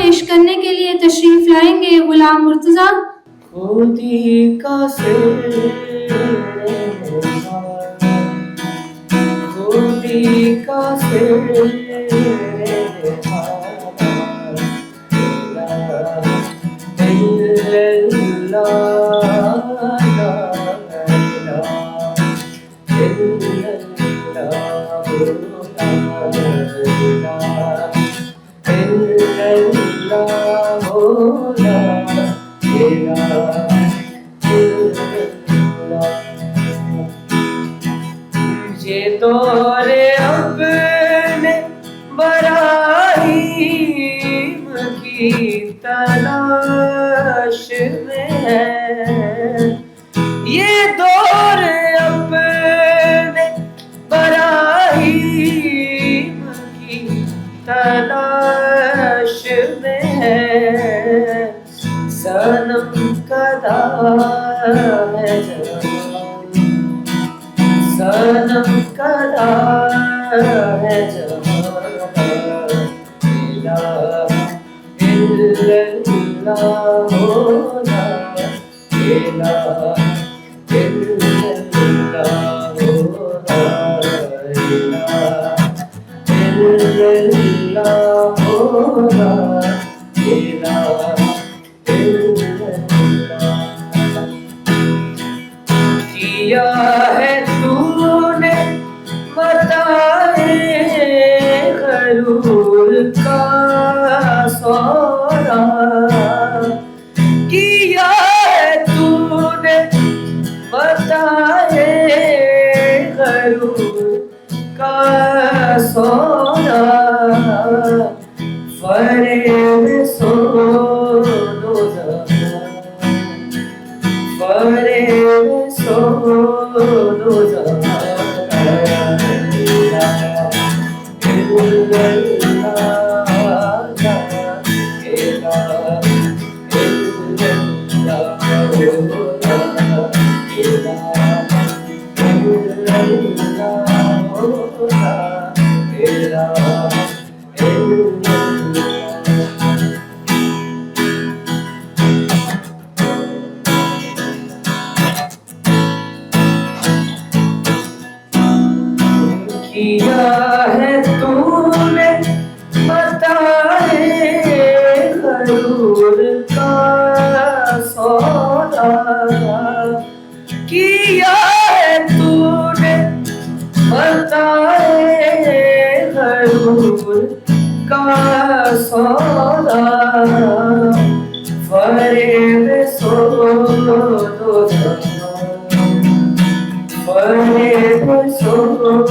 पेश करने के लिए तशरीफ लाएंगे गुलाम मुर्तजा। खुदी का सिर खुदी का सिर ये दौरे अपने बराहीम की तलाश में है, ये दौर अपने बराहीम की तलाश में है। सनम कदा है सनम कदा है किया है तूने बताए गरूर का सौदा, किया है तूने बताए गरूर का सौदा। फरेब सो दो फरेब सो दो किया है तूने बताए गरूर का सौदा, किया है तूने बताए गरूर का सौदा। फरेब सो दो फरेब सो दो